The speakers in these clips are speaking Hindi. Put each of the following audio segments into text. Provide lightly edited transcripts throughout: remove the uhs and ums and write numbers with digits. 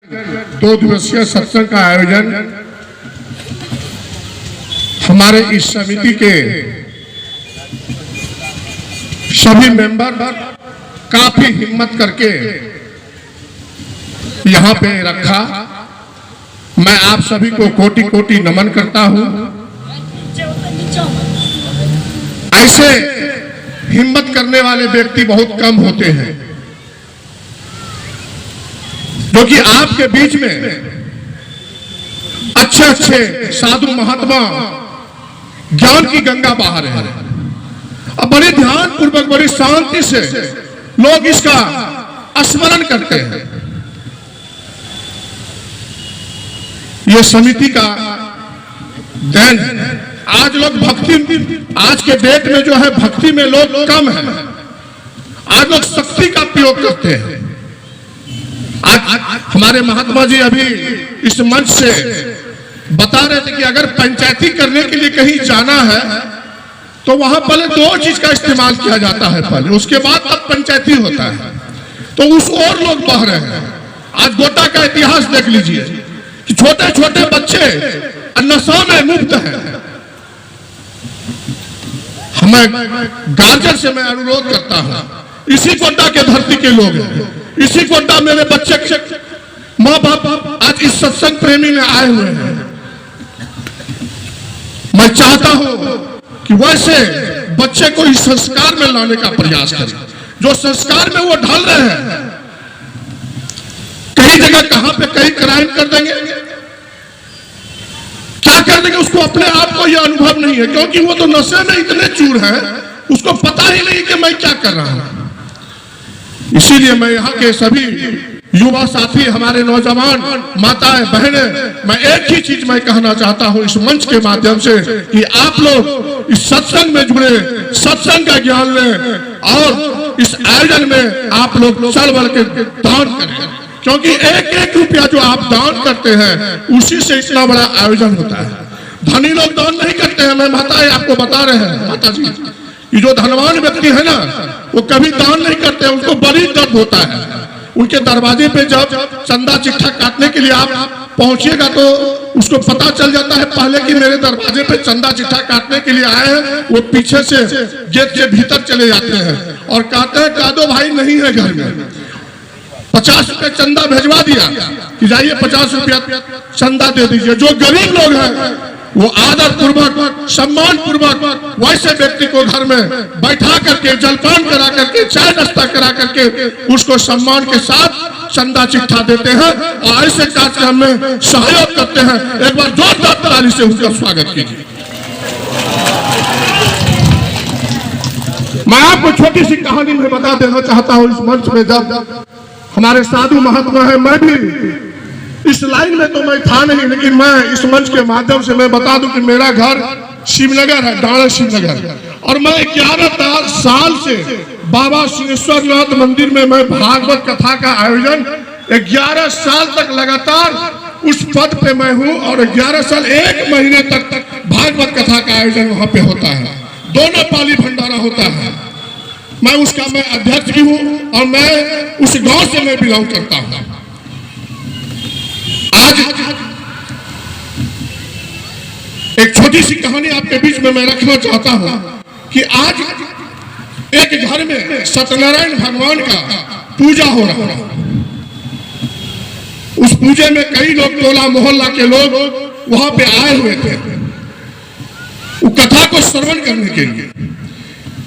2 दिवसीय सत्संग का आयोजन हमारे इस समिति के सभी मेंबर काफी हिम्मत करके यहाँ पे रखा। मैं आप सभी को कोटि कोटि नमन करता हूँ। ऐसे हिम्मत करने वाले व्यक्ति बहुत कम होते हैं, क्योंकि आपके बीच में अच्छे अच्छे साधु महात्मा ज्ञान की गंगा बहा रहे हैं। अब बड़े ध्यान पूर्वक बड़ी शांति से लोग इसका स्मरण करते हैं। ये समिति का देन है। आज लोग भक्ति, आज के डेट में जो है भक्ति में लोग कम है। आज लोग शक्ति का प्रयोग करते हैं। आज हमारे महात्मा जी अभी इस मंच से बता रहे थे कि अगर पंचायती करने के लिए कहीं जाना है तो वहां पहले 2 चीज का इस्तेमाल किया जाता है, पहले उसके बाद तब पंचायती होता है। तो उस और लोग बह रहे हैं। आज गोटा का इतिहास देख लीजिए कि छोटे छोटे बच्चे नशा में मुक्त हैं। हमें गार्जियन से मैं अनुरोध करता हूं, इसी गोटा के धरती के लोग हैं, इसी गोटा मेरे बच्चे माँ बाप आज इस सत्संग प्रेमी में आए हुए हैं। मैं चाहता हूं कि वैसे बच्चे को इस संस्कार में लाने का प्रयास करें, जो संस्कार में वो ढल रहे हैं। कई जगह कहां पे कई क्राइम कर देंगे, क्या कर देंगे, उसको अपने आप को यह अनुभव नहीं है, क्योंकि वो तो नशे में इतने चूर है, उसको पता ही नहीं कि मैं क्या कर रहा हूं। इसीलिए मैं यहाँ के सभी युवा साथी, हमारे नौजवान माताएं बहनें, मैं एक ही चीज मैं कहना चाहता हूं इस मंच के माध्यम से कि आप लोग इस सत्संग में जुड़े, सत्संग का ज्ञान लें और इस आयोजन में आप लोग चल बढ़ के दान करें, क्योंकि एक एक रुपया जो आप दान करते हैं उसी से इतना बड़ा आयोजन होता है। धनी लोग दान नहीं करते हैं। मैं माताएं आपको बता रहे हैं, माता जी, ये जो धनवान व्यक्ति है ना, वो कभी दान नहीं करते, उनको बड़ी दर्द होता है। उनके दरवाजे पे जब चंदा चिट्ठा काटने के लिए आप पहुंचिएगा तो उसको पता चल जाता है पहले कि मेरे दरवाजे पे चंदा चिट्ठा काटने के लिए आए हैं। वो पीछे से गेट के भीतर चले जाते हैं और कहते हैं कादो भाई नहीं है घर में, 50 रुपये चंदा भेजवा दिया कि जाइए 50 रुपया चंदा दे दीजिए। जो गरीब लोग हैं वो आदर पूर्वक, सम्मान पूर्वक वैसे व्यक्ति को घर में बैठा करके, जलपान करा करके, चाय नाश्ता करा करके उसको सम्मान के साथ चंदा चिट्ठा देते हैं और ऐसे कार्यक्रम में सहयोग करते हैं। एक बार जोरदार ताली से उनका स्वागत कीजिए। मैं आपको छोटी सी कहानी में बता देना चाहता हूँ इस मंच में। जब हमारे साधु महात्मा है, मैं भी इस लाइन में तो मैं था नहीं, लेकिन मैं इस मंच के माध्यम से मैं बता दूं कि मेरा घर शिवनगर है, डाणा शिवनगर, और मैं 11 साल से बाबा सिंहेश्वरनाथ मंदिर में मैं भागवत कथा का आयोजन 11 साल तक लगातार उस पद पे मैं हूँ और 11 साल 1 महीने तक भागवत कथा का आयोजन वहां पे होता है। दोनों पाली भंडारा होता है। मैं उसका मैं अध्यक्ष भी हूँ और मैं उस गांव से मैं बिलोंग करता हूँ। आज एक छोटी सी कहानी आपके बीच में मैं रखना चाहता हूं कि आज एक घर में सत्यनारायण भगवान का पूजा हो रहा है। उस पूजे में कई लोग, टोला मोहल्ला के लोग वहां पे आए हुए थे वो कथा को श्रवण करने के लिए।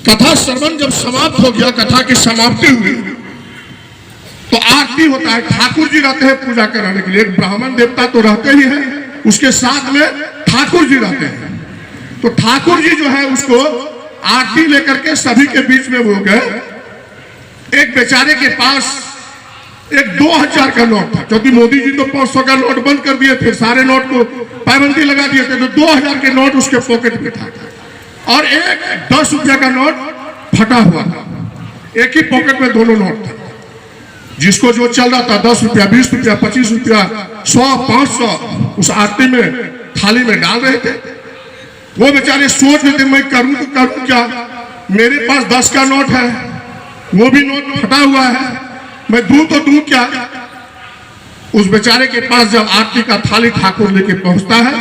कथा श्रवण जब समाप्त हो गया, कथा की समाप्ति हुई तो आरती होता है। ठाकुर जी रहते हैं पूजा कराने के लिए, एक ब्राह्मण देवता तो रहते ही हैं, उसके साथ में ठाकुर जी रहते हैं। तो ठाकुर जी जो है उसको आरती लेकर के सभी के बीच में वो गए। एक बेचारे के पास एक 2000 का नोट था, क्योंकि मोदी जी तो 500 का नोट बंद कर दिए थे, सारे नोट को पाबंदी लगा दिए थे, तो 2000 के नोट उसके पॉकेट में था और एक 10 रुपया का नोट फटा हुआ था। एक ही पॉकेट में दोनों नोट था। जिसको जो चल रहा था 10 रुपया, 20 रुपया, 25 रुपया, 100, 500 उस आरती में थाली में डाल रहे थे। वो बेचारे सोच रहे थे मैं करूं तो करूं क्या, मेरे पास 10 का नोट है, वो भी नोट फटा हुआ है, मैं दूं तो दूं क्या। उस बेचारे के पास जब आरती का थाली ठाकुर लेके पहुंचता है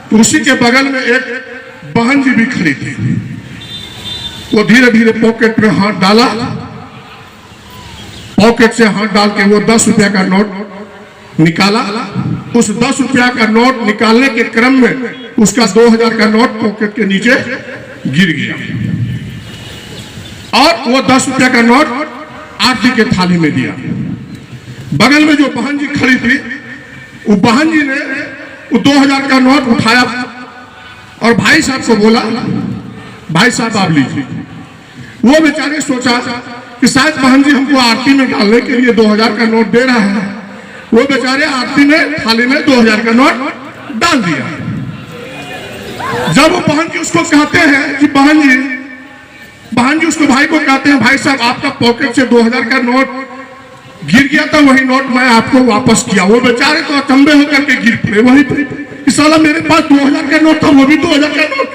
तो उसी के बगल में एक बहन जी भी खड़ी थी। वो धीरे धीरे पॉकेट में हाथ डाला, पॉकेट से हाथ डाल के वो 10 रुपया का नोट निकाला। उस 10 रुपया का नोट निकालने के क्रम में उसका 2000 का नोट पॉकेट के नीचे गिर गया और वो 10 रुपया का नोट आरती के थाली में दिया। बगल में जो बहन जी खड़ी थी, वो बहन जी ने वो 2000 का नोट उठाया और भाई साहब को बोला, भाई साहब आप लीजिए। वो बेचारे सोचा कि शायद बहन जी हमको आरती में डालने के लिए 2000 का नोट दे रहा है। वो बेचारे आरती में थाली में 2000 का नोट डाल दिया। जब वो बहन जी उसको कहते हैं कि बहन जी उसको भाई को कहते हैं, भाई साहब आपका पॉकेट से 2000 का नोट गिर गया था, वही नोट मैं आपको वापस किया। वो बेचारे तो अचंभे होकर के गिर पड़े वहीं पे। साला मेरे पास 2000 का नोट था, वो भी 2000 का नोट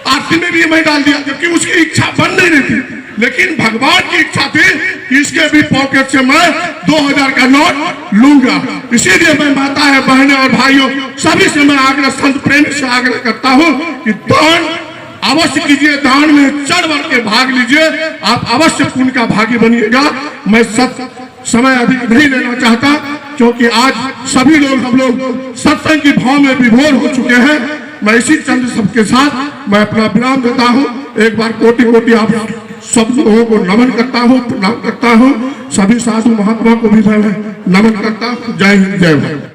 आरती में भी मैं डाल दिया, क्योंकि उसकी इच्छा बन नहीं रही थी। लेकिन भगवान की इच्छा थी कि इसके भी पॉकेट से मैं 2000 का नोट लूंगा। इसीलिए मैं माता है, बहनें और भाइयों सभी से मैं आग्रह, संत प्रेमी से आग्रह करता हूँ कि दान अवश्य कीजिए, दान में चढ़ बढ़ के भाग लीजिए, आप अवश्य पुण्य का भागी बनिएगा। मैं समय अधिक नहीं लेना चाहता, क्योंकि आज सभी लोग हम लोग सत्संग की भाव में विभोर हो चुके हैं। मैं इसी चंद सबके साथ मैं अपना विराम देता हूँ। एक बार कोटि कोटि आप सब लोगों को नमन करता हूँ, प्रणाम करता हूँ। सभी साधु महात्मा को भी मैं नमन करता हूँ। जय हिंद, जय भारत।